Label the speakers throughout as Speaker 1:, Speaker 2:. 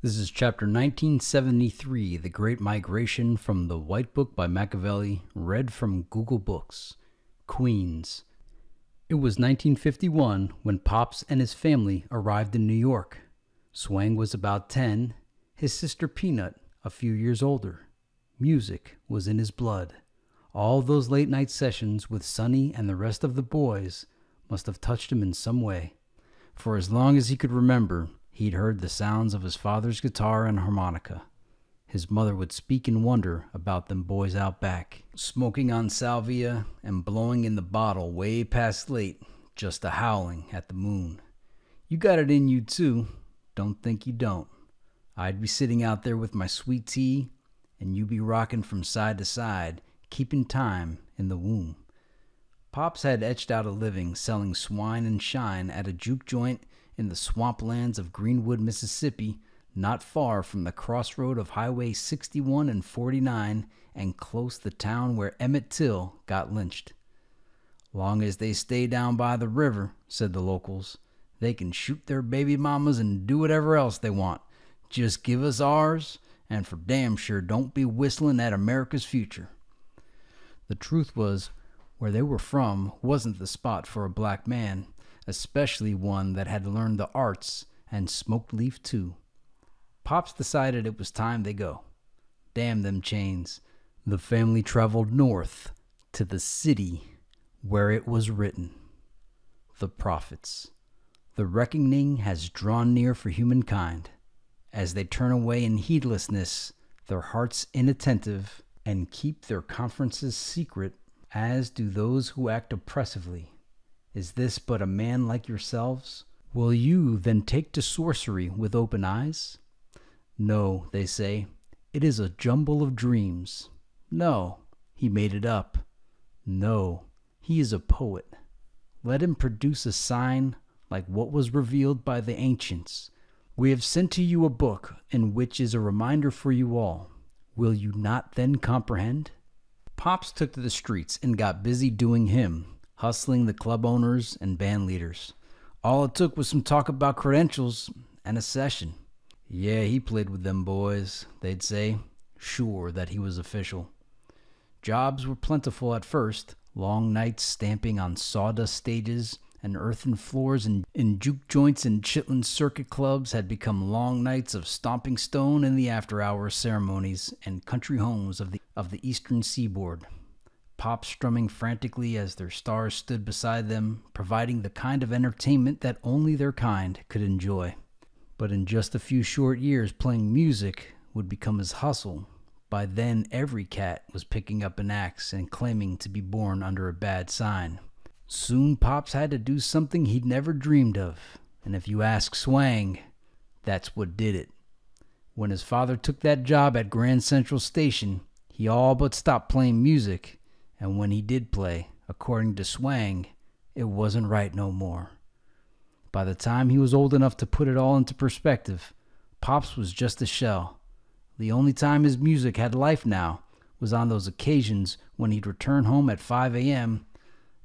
Speaker 1: This is chapter 1973, The Great Migration, from the White Book by Makavelli, read from Google Books. Queens. It was 1951 when Pops and his family arrived in New York. Swang was about 10, his sister Peanut a few years older. Music was in his blood. All those late night sessions with Sonny and the rest of the boys must have touched him in some way. For as long as he could remember, he'd heard the sounds of his father's guitar and harmonica. His mother would speak in wonder about them boys out back, smoking on salvia and blowing in the bottle way past late, just a howling at the moon. You got it in you too. Don't think you don't. I'd be sitting out there with my sweet tea, and you be rocking from side to side, keeping time in the womb. Pops had etched out a living selling swine and shine at a juke joint in the swamplands of Greenwood, Mississippi, not far from the crossroad of Highway 61 and 49 and close the town where Emmett Till got lynched. Long as they stay down by the river, said the locals, they can shoot their baby mamas and do whatever else they want. Just give us ours, and for damn sure don't be whistling at America's future. The truth was, where they were from wasn't the spot for a black man, especially one that had learned the arts and smoked leaf too. Pops decided it was time they go. Damn them chains. The family traveled north to the city where it was written. The prophets. The reckoning has drawn near for humankind. As they turn away in heedlessness, their hearts inattentive, and keep their conferences secret, as do those who act oppressively. Is this but a man like yourselves? Will you then take to sorcery with open eyes? No, they say, it is a jumble of dreams. No, he made it up. No, he is a poet. Let him produce a sign like what was revealed by the ancients. We have sent to you a book in which is a reminder for you all. Will you not then comprehend? Pops took to the streets and got busy doing him, hustling the club owners and band leaders. All it took was some talk about credentials and a session. Yeah, he played with them boys, they'd say, sure that he was official. Jobs were plentiful at first, long nights stamping on sawdust stages and earthen floors in juke joints and chitlin circuit clubs had become long nights of stomping stone in the after-hours ceremonies and country homes of the eastern seaboard. Pops strumming frantically as their stars stood beside them, providing the kind of entertainment that only their kind could enjoy. But in just a few short years, playing music would become his hustle. By then, every cat was picking up an axe and claiming to be born under a bad sign. Soon Pops had to do something he'd never dreamed of, and if you ask Swang, that's what did it. When his father took that job at Grand Central Station, he all but stopped playing music, and when he did play, according to Swang, it wasn't right no more. By the time he was old enough to put it all into perspective, Pops was just a shell. The only time his music had life now was on those occasions when he'd return home at 5 a.m.,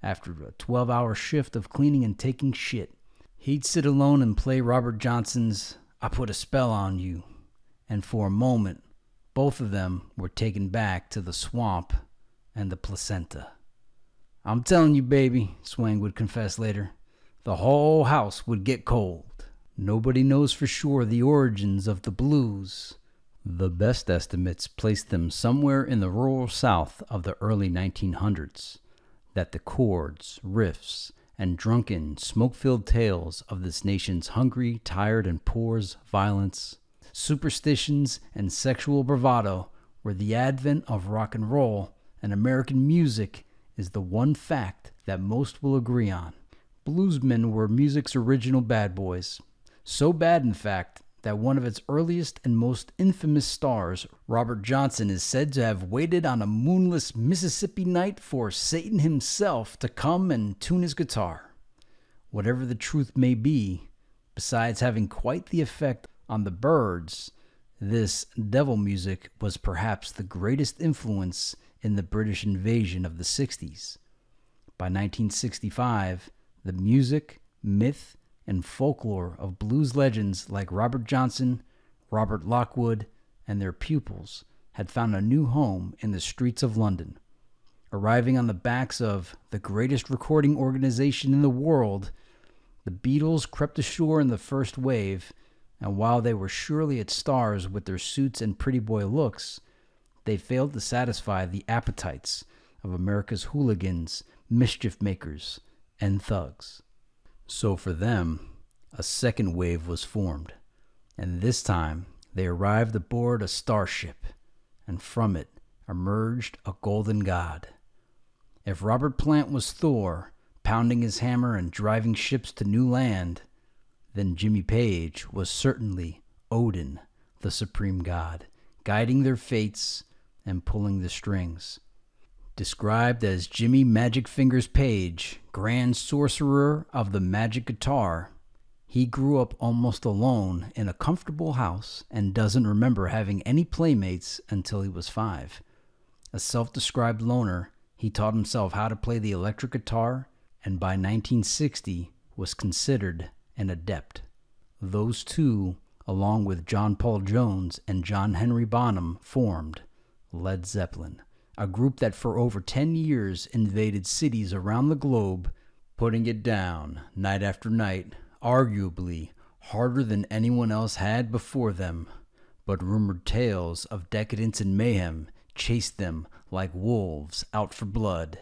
Speaker 1: after a 12-hour shift of cleaning and taking shit. He'd sit alone and play Robert Johnson's I Put a Spell on You, and for a moment, both of them were taken back to the swamp and the placenta. I'm telling you, baby, Swang would confess later, the whole house would get cold. Nobody knows for sure the origins of the blues. The best estimates place them somewhere in the rural south of the early 1900s. That the chords, riffs, and drunken, smoke-filled tales of this nation's hungry, tired, and poor's violence, superstitions, and sexual bravado were the advent of rock and roll, and American music is the one fact that most will agree on. Bluesmen were music's original bad boys. So bad, in fact, that one of its earliest and most infamous stars, Robert Johnson, is said to have waited on a moonless Mississippi night for Satan himself to come and tune his guitar. Whatever the truth may be, besides having quite the effect on the birds, this devil music was perhaps the greatest influence in the British invasion of the 60s. By 1965, the music, myth, and folklore of blues legends like Robert Johnson, Robert Lockwood and their pupils had found a new home in the streets of London. Arriving on the backs of the greatest recording organization in the world, the Beatles crept ashore in the first wave, and while they were surely its stars with their suits and pretty boy looks, they failed to satisfy the appetites of America's hooligans, mischief makers, and thugs. So for them, a second wave was formed, and this time they arrived aboard a starship, and from it emerged a golden god. If Robert Plant was Thor, pounding his hammer and driving ships to new land, then Jimmy Page was certainly Odin, the supreme god, guiding their fates and pulling the strings. Described as Jimmy Magic Fingers Page, Grand Sorcerer of the Magic Guitar, he grew up almost alone in a comfortable house and doesn't remember having any playmates until he was 5. A self-described loner, he taught himself how to play the electric guitar, and by 1960 was considered an adept. Those two, along with John Paul Jones and John Henry Bonham, formed Led Zeppelin, a group that for over 10 years invaded cities around the globe, putting it down night after night, arguably harder than anyone else had before them. But rumored tales of decadence and mayhem chased them like wolves out for blood.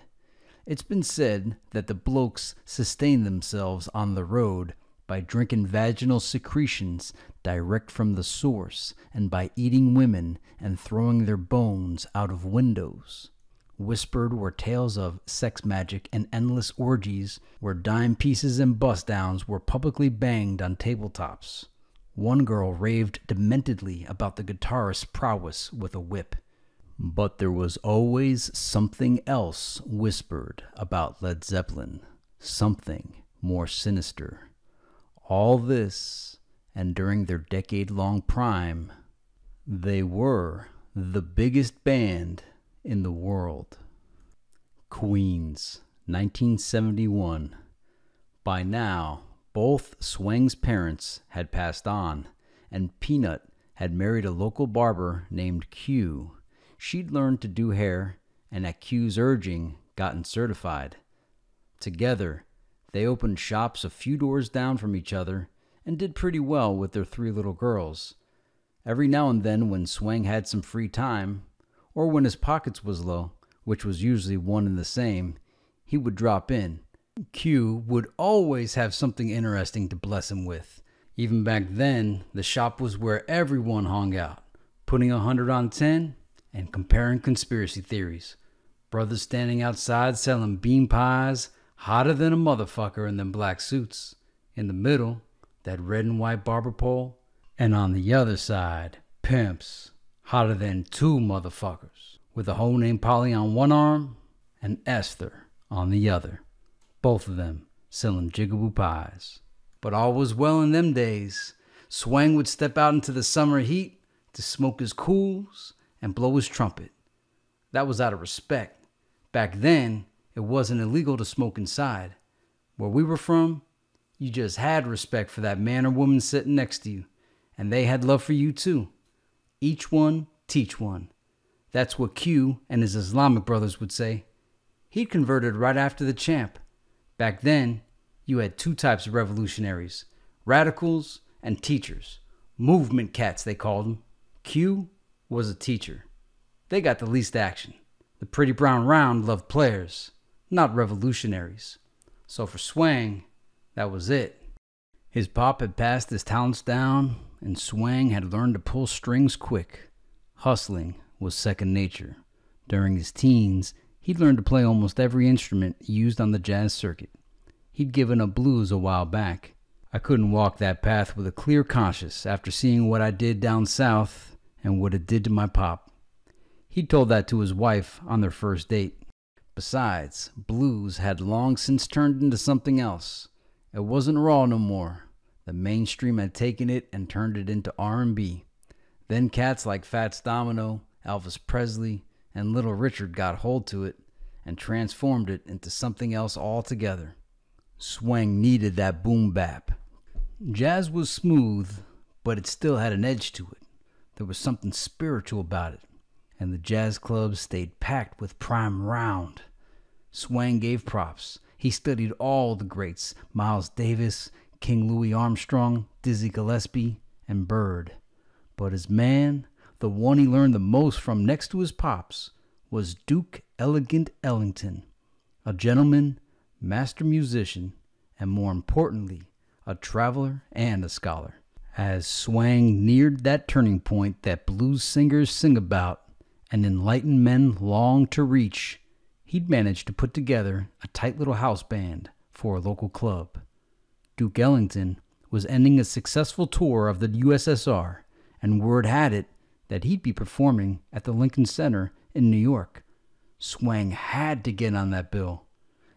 Speaker 1: It's been said that the blokes sustained themselves on the road by drinking vaginal secretions direct from the source and by eating women and throwing their bones out of windows. Whispered were tales of sex magic and endless orgies where dime pieces and bust downs were publicly banged on tabletops. One girl raved dementedly about the guitarist's prowess with a whip. But there was always something else whispered about Led Zeppelin, something more sinister. All this, and during their decade-long prime, they were the biggest band in the world. Queens, 1971. By now, both Swang's parents had passed on, and Peanut had married a local barber named Q. She'd learned to do hair, and at Q's urging, gotten certified. Together, they opened shops a few doors down from each other and did pretty well with their 3 little girls. Every now and then when Swang had some free time, or when his pockets was low, which was usually one and the same, he would drop in. Q would always have something interesting to bless him with. Even back then, the shop was where everyone hung out, putting 100 on 10 and comparing conspiracy theories. Brothers standing outside selling bean pies, hotter than a motherfucker in them black suits. In the middle, that red and white barber pole. And on the other side, pimps, hotter than 2 motherfuckers, with a hoe named Polly on one arm and Esther on the other. Both of them selling jigaboo pies. But all was well in them days. Swang would step out into the summer heat to smoke his cools and blow his trumpet. That was out of respect. Back then, it wasn't illegal to smoke inside. Where we were from, you just had respect for that man or woman sitting next to you, and they had love for you too. Each one, teach one. That's what Q and his Islamic brothers would say. He'd converted right after the champ. Back then, you had 2 types of revolutionaries, radicals and teachers. Movement cats, they called them. Q was a teacher. They got the least action. The pretty brown round loved players, not revolutionaries. So for Swang, that was it. His pop had passed his talents down, and Swang had learned to pull strings quick. Hustling was second nature. During his teens, he'd learned to play almost every instrument used on the jazz circuit. He'd given up blues a while back. I couldn't walk that path with a clear conscience after seeing what I did down south and what it did to my pop. He told that to his wife on their first date. Besides, blues had long since turned into something else. It wasn't raw no more. The mainstream had taken it and turned it into R&B. Then cats like Fats Domino, Elvis Presley, and Little Richard got hold to it and transformed it into something else altogether. Swang needed that boom bap. Jazz was smooth, but it still had an edge to it. There was something spiritual about it, and the jazz clubs stayed packed with prime round. Swang gave props. He studied all the greats, Miles Davis, King Louis Armstrong, Dizzy Gillespie, and Bird. But his man, the one he learned the most from next to his pops, was Duke Elegant Ellington, a gentleman, master musician, and more importantly, a traveler and a scholar. As Swang neared that turning point that blues singers sing about and enlightened men long to reach, he'd managed to put together a tight little house band for a local club. Duke Ellington was ending a successful tour of the USSR, and word had it that he'd be performing at the Lincoln Center in New York. Swang had to get on that bill.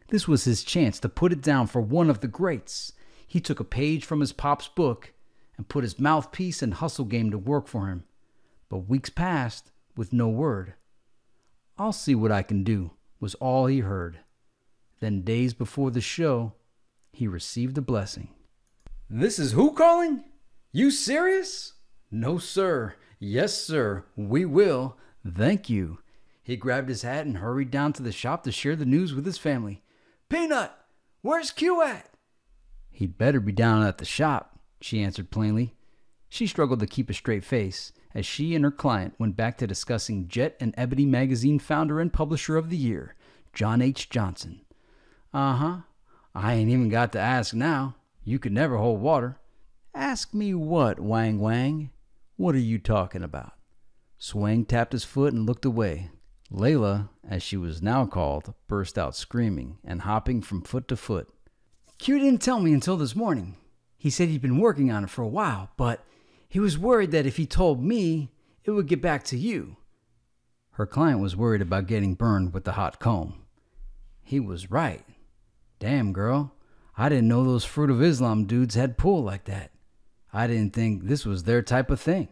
Speaker 1: This was his chance to put it down for one of the greats. He took a page from his pop's book and put his mouthpiece and hustle game to work for him. But weeks passed with no word. "I'll see what I can do," was all he heard. Then days before the show, he received a blessing. "This is who calling? You serious?" "No, sir." "Yes, sir. We will. Thank you." He grabbed his hat and hurried down to the shop to share the news with his family. "Peanut, where's Q at?" "He'd better be down at the shop," she answered plainly. She struggled to keep a straight face as she and her client went back to discussing Jet and Ebony magazine founder and publisher of the year, John H. Johnson. "Uh-huh. I ain't even got to ask now. You could never hold water." "Ask me what, Wang Wang? What are you talking about?" Swang tapped his foot and looked away. Layla, as she was now called, burst out screaming and hopping from foot to foot. "Q didn't tell me until this morning. He said he'd been working on it for a while, but he was worried that if he told me, it would get back to you." Her client was worried about getting burned with the hot comb. He was right. "Damn, girl, I didn't know those Fruit of Islam dudes had pull like that. I didn't think this was their type of thing."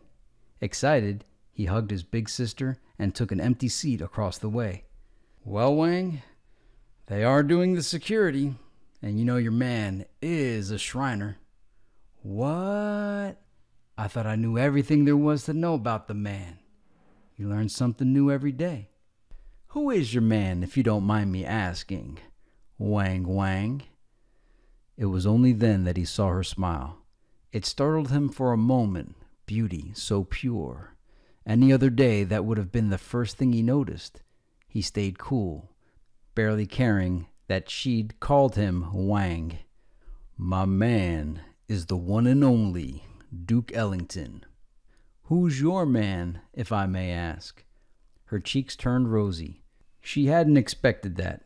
Speaker 1: Excited, he hugged his big sister and took an empty seat across the way. "Well, Wang, they are doing the security, and you know your man is a Shriner." "What? I thought I knew everything there was to know about the man." "You learn something new every day." "Who is your man, if you don't mind me asking, Wang Wang?" It was only then that he saw her smile. It startled him for a moment, beauty so pure. Any other day, that would have been the first thing he noticed. He stayed cool, barely caring that she'd called him Wang. "My man is the one and only Duke Ellington." "Who's your man, if I may ask?" Her cheeks turned rosy. She hadn't expected that.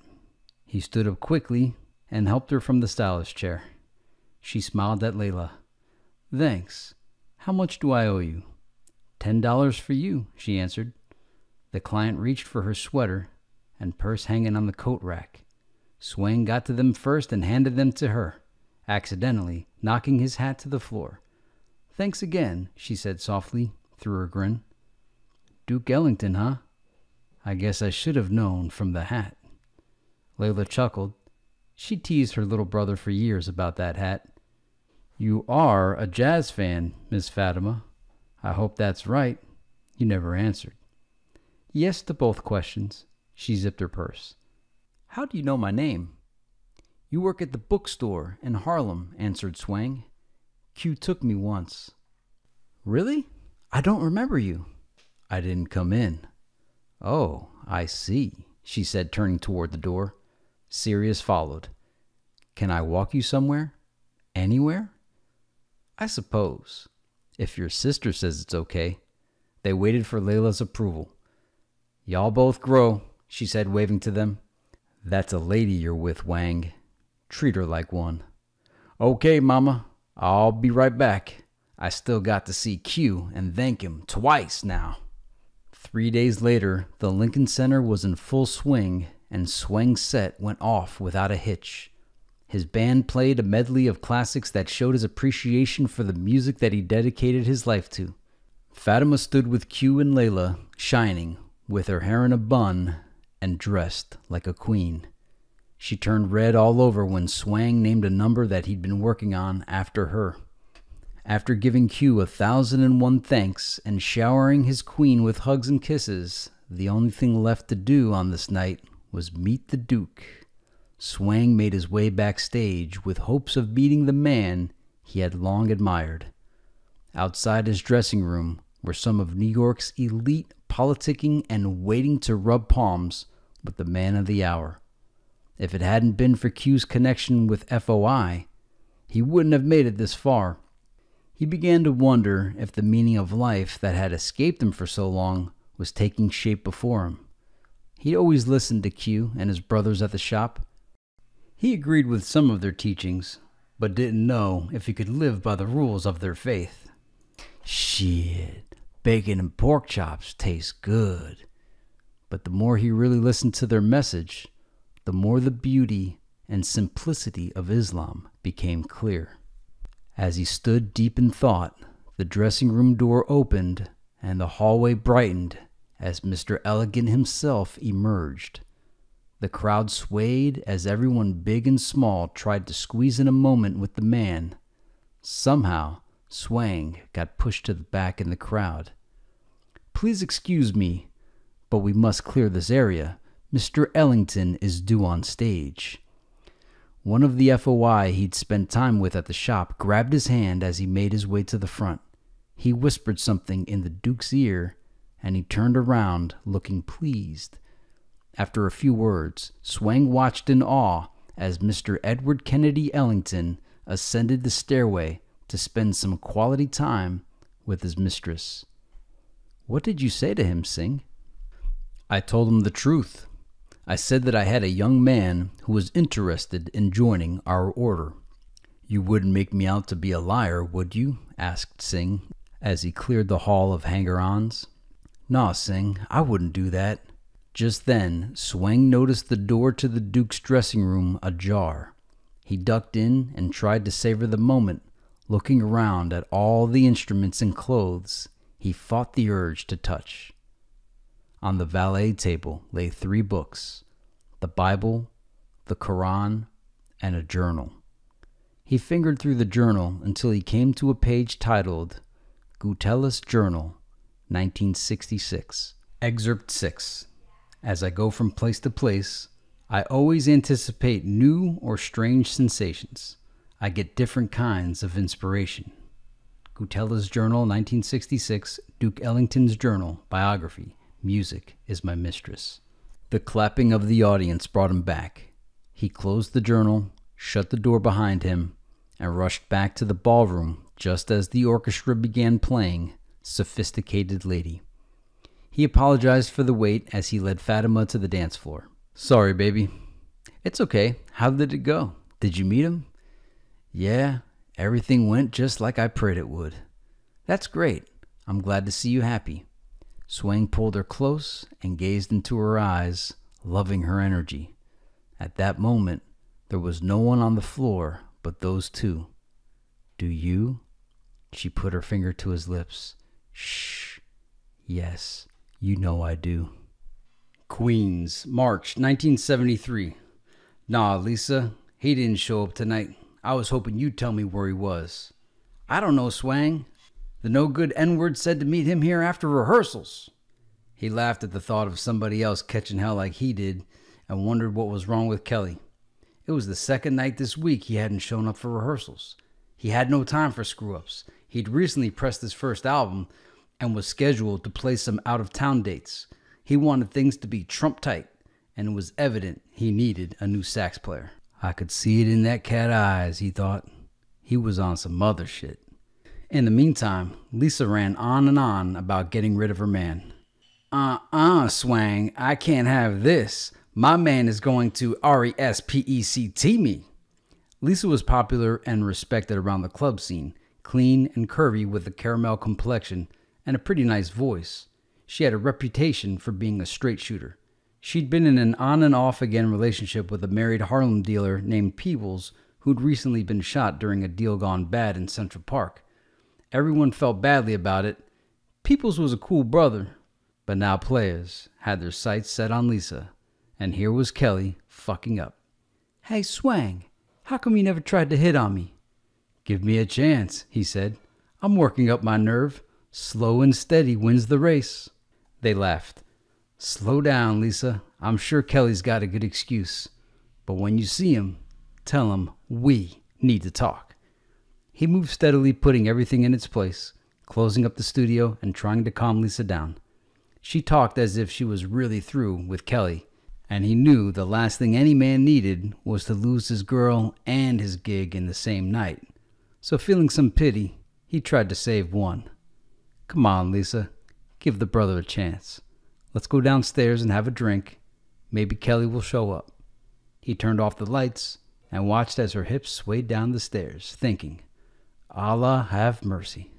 Speaker 1: He stood up quickly and helped her from the stylist chair. She smiled at Layla. "Thanks. How much do I owe you?" $10 for you," she answered. The client reached for her sweater and purse hanging on the coat rack. Swang got to them first and handed them to her, accidentally knocking his hat to the floor. "Thanks again," she said softly through her grin. "Duke Ellington, huh? I guess I should have known from the hat." Layla chuckled. She teased her little brother for years about that hat. "You are a jazz fan, Miss Fatima. I hope that's right." He never answered. Yes to both questions. She zipped her purse. "How do you know my name?" "You work at the bookstore in Harlem," answered Swang. "Q took me once." "Really? I don't remember you." "I didn't come in." "Oh, I see," she said, turning toward the door. Sirius followed. "Can I walk you somewhere? Anywhere?" "I suppose, if your sister says it's okay." They waited for Layla's approval. "Y'all both grow," she said, waving to them. "That's a lady you're with, Wang. Treat her like one." "Okay, Mama. I'll be right back. I still got to see Q and thank him twice now." 3 days later, the Lincoln Center was in full swing, and Swang's set went off without a hitch. His band played a medley of classics that showed his appreciation for the music that he dedicated his life to. Fatima stood with Q and Layla, shining, with her hair in a bun, and dressed like a queen. She turned red all over when Swang named a number that he'd been working on after her. After giving Q 1,001 thanks and showering his queen with hugs and kisses, the only thing left to do on this night was meet the Duke. Swang made his way backstage with hopes of meeting the man he had long admired. Outside his dressing room were some of New York's elite politicking and waiting to rub palms with the man of the hour. If it hadn't been for Q's connection with FOI, he wouldn't have made it this far. He began to wonder if the meaning of life that had escaped him for so long was taking shape before him. He'd always listened to Q and his brothers at the shop. He agreed with some of their teachings, but didn't know if he could live by the rules of their faith. Shit, bacon and pork chops taste good. But the more he really listened to their message, the more the beauty and simplicity of Islam became clear. As he stood deep in thought, the dressing room door opened and the hallway brightened as Mr. Elegant himself emerged. The crowd swayed as everyone big and small tried to squeeze in a moment with the man. Somehow, Swang got pushed to the back in the crowd. Please excuse me, but we must clear this area. Mr. Ellington is due on stage. One of the FOI he'd spent time with at the shop grabbed his hand as he made his way to the front. He whispered something in the Duke's ear, and he turned around, looking pleased. After a few words, Swang watched in awe as Mr. Edward Kennedy Ellington ascended the stairway to spend some quality time with his mistress. What did you say to him, Singh? I told him the truth. I said that I had a young man who was interested in joining our order. You wouldn't make me out to be a liar, would you? Asked Singh as he cleared the hall of hanger-ons. Nah, Singh, I wouldn't do that. Just then, Swang noticed the door to the Duke's dressing room ajar. He ducked in and tried to savor the moment, looking around at all the instruments and clothes he fought the urge to touch. On the valet table lay 3 books, the Bible, the Quran, and a journal. He fingered through the journal until he came to a page titled Gutella's Journal, 1966. Excerpt 6. As I go from place to place, I always anticipate new or strange sensations. I get different kinds of inspiration. Gutella's Journal, 1966, Duke Ellington's Journal, biography. Music is my mistress. The clapping of the audience brought him back. He closed the journal, shut the door behind him, and rushed back to the ballroom just as the orchestra began playing Sophisticated Lady. He apologized for the wait as he led Fatima to the dance floor. Sorry, baby. It's okay. How did it go? Did you meet him? Yeah, everything went just like I prayed it would. That's great. I'm glad to see you happy. Swang pulled her close and gazed into her eyes, loving her energy. At that moment, there was no one on the floor but those two. Do you? She put her finger to his lips. Shh. Yes, you know I do. Queens, March 1973. Nah, Lisa, he didn't show up tonight. I was hoping you'd tell me where he was. I don't know, Swang. The no-good N-word said to meet him here after rehearsals. He laughed at the thought of somebody else catching hell like he did and wondered what was wrong with Kelly. It was the second night this week he hadn't shown up for rehearsals. He had no time for screw-ups. He'd recently pressed his first album and was scheduled to play some out-of-town dates. He wanted things to be Trump-tight, and it was evident he needed a new sax player. I could see it in that cat's eyes, he thought. He was on some other shit. In the meantime, Lisa ran on and on about getting rid of her man. Swang, I can't have this. My man is going to respect me. Lisa was popular and respected around the club scene, clean and curvy with a caramel complexion and a pretty nice voice. She had a reputation for being a straight shooter. She'd been in an on and off again relationship with a married Harlem dealer named Peebles, who'd recently been shot during a deal gone bad in Central Park. Everyone felt badly about it. Peebles was a cool brother, but now players had their sights set on Lisa, and here was Kelly fucking up. Hey, Swang, how come you never tried to hit on me? Give me a chance, he said. I'm working up my nerve. Slow and steady wins the race." They laughed. "Slow down, Lisa. I'm sure Kelly's got a good excuse. But when you see him, tell him we need to talk." He moved steadily, putting everything in its place, closing up the studio and trying to calm Lisa down. She talked as if she was really through with Kelly, and he knew the last thing any man needed was to lose his girl and his gig in the same night. So feeling some pity, he tried to save one. "Come on, Lisa. Give the brother a chance. Let's go downstairs and have a drink. Maybe Kelly will show up." He turned off the lights and watched as her hips swayed down the stairs, thinking, Allah have mercy.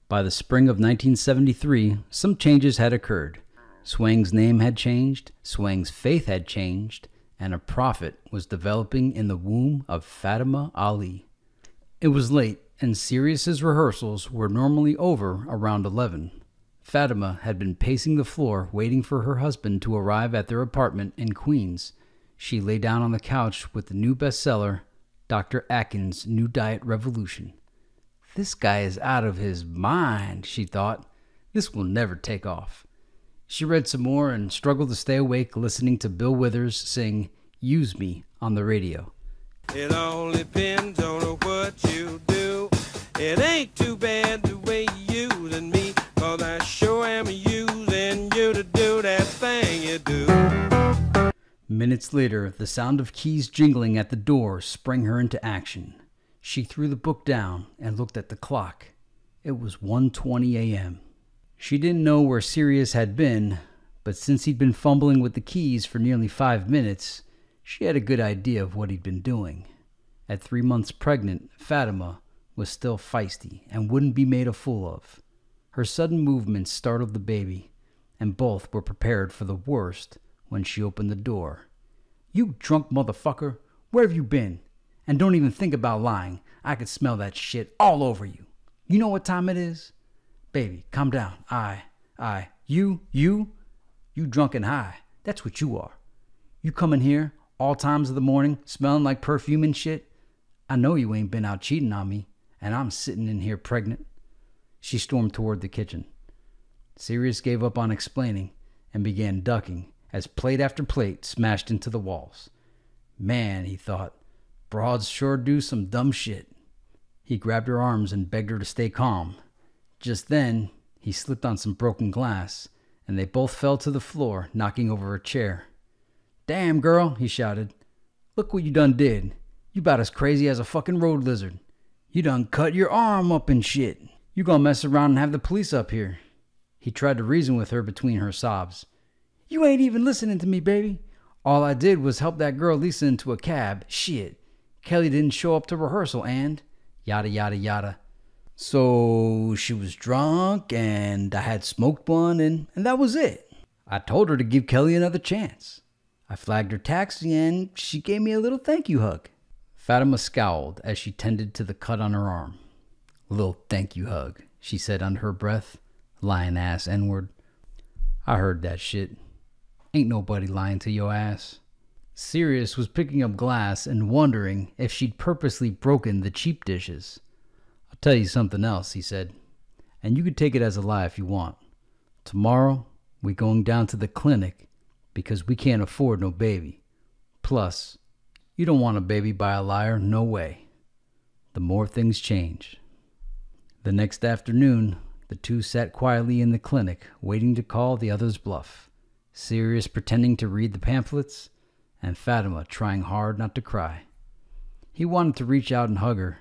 Speaker 1: By the spring of 1973, some changes had occurred. Swang's name had changed, Swang's faith had changed, and a prophet was developing in the womb of Fatima Ali. It was late, and Sirius's rehearsals were normally over around 11. Fatima had been pacing the floor waiting for her husband to arrive at their apartment in Queens. She lay down on the couch with the new bestseller, Dr. Atkins' New Diet Revolution. "This guy is out of his mind," she thought. "This will never take off." She read some more and struggled to stay awake listening to Bill Withers sing "Use Me" on the radio.
Speaker 2: "It all depends on what you do. It ain't too bad the way you using me, 'cause I sure am using you to do that thing you do."
Speaker 1: Minutes later, the sound of keys jingling at the door sprang her into action. She threw the book down and looked at the clock. It was 1:20 a.m. She didn't know where Sirius had been, but since he'd been fumbling with the keys for nearly 5 minutes, she had a good idea of what he'd been doing. At 3 months pregnant, Fatima was still feisty and wouldn't be made a fool of. Her sudden movements startled the baby, and both were prepared for the worst when she opened the door. "You drunk motherfucker, where have you been? And don't even think about lying. I could smell that shit all over you. You know what time it is? Baby, calm down. You drunk and high. That's what you are. You come in here all times of the morning smelling like perfume and shit. I know you ain't been out cheating on me, and I'm sitting in here pregnant." She stormed toward the kitchen. Sirius gave up on explaining and began ducking as plate after plate smashed into the walls. Man, he thought, broads sure do some dumb shit. He grabbed her arms and begged her to stay calm. Just then, he slipped on some broken glass, and they both fell to the floor, knocking over a chair. "Damn, girl," he shouted. "Look what you done did. You about as crazy as a fucking road lizard. You done cut your arm up and shit. You gonna mess around and have the police up here." He tried to reason with her between her sobs. "You ain't even listening to me, baby. All I did was help that girl Lisa into a cab. Shit. Kelly didn't show up to rehearsal and yada yada yada. So she was drunk and I had smoked one and that was it. I told her to give Kelly another chance. I flagged her taxi and she gave me a little thank you hug." Fatima scowled as she tended to the cut on her arm. "Little thank you hug," she said under her breath. "Lying ass N-word." "I heard that shit. Ain't nobody lying to your ass." Sirius was picking up glass and wondering if she'd purposely broken the cheap dishes. "I'll tell you something else," he said, "and you could take it as a lie if you want. Tomorrow, we're going down to the clinic because we can't afford no baby. Plus, you don't want a baby by a liar, no way. The more things change." The next afternoon, the two sat quietly in the clinic, waiting to call the other's bluff. Sirius pretending to read the pamphlets, and Fatima trying hard not to cry. He wanted to reach out and hug her,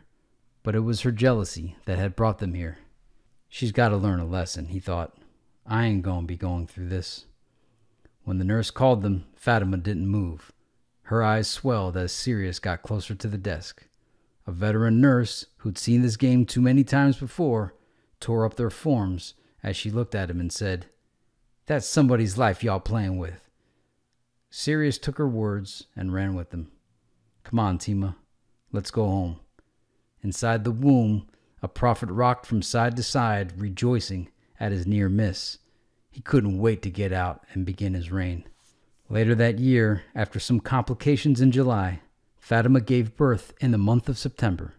Speaker 1: but it was her jealousy that had brought them here. "She's got to learn a lesson," he thought. "I ain't gonna be going through this." When the nurse called them, Fatima didn't move. Her eyes swelled as Sirius got closer to the desk. A veteran nurse, who'd seen this game too many times before, tore up their forms as she looked at him and said, "That's somebody's life y'all playing with." Sirius took her words and ran with them. "Come on, Tima. Let's go home." Inside the womb, a prophet rocked from side to side, rejoicing at his near miss. He couldn't wait to get out and begin his reign. Later that year, after some complications in July, Fatima gave birth in the month of September.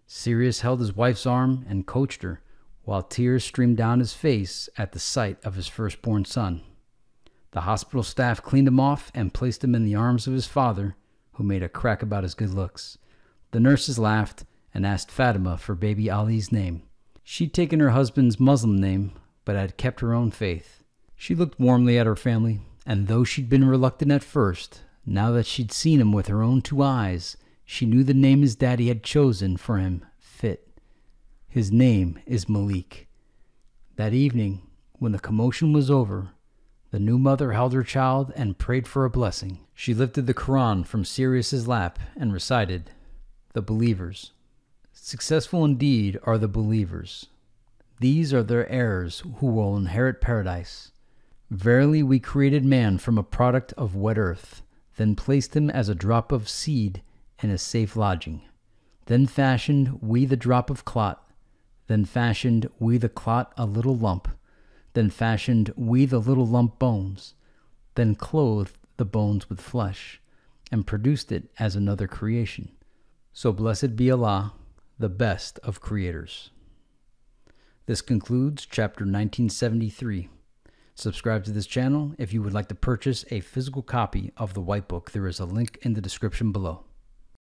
Speaker 1: Sirius held his wife's arm and coached her while tears streamed down his face at the sight of his firstborn son. The hospital staff cleaned him off and placed him in the arms of his father, who made a crack about his good looks. The nurses laughed and asked Fatima for baby Ali's name. She'd taken her husband's Muslim name, but had kept her own faith. She looked warmly at her family, and though she'd been reluctant at first, now that she'd seen him with her own 2 eyes, she knew the name his daddy had chosen for him fit. His name is Malik. That evening, when the commotion was over, the new mother held her child and prayed for a blessing. She lifted the Quran from Sirius's lap and recited, "The believers. Successful indeed are the believers. These are their heirs who will inherit paradise. Verily we created man from a product of wet earth, then placed him as a drop of seed in a safe lodging. Then fashioned we the drop of clot. Then fashioned we the clot a little lump. Then fashioned we the little lump bones. Then clothed the bones with flesh, and produced it as another creation. So blessed be Allah, the best of creators." This concludes chapter 1973. Subscribe to this channel if you would like to purchase a physical copy of the White Book. There is a link in the description below.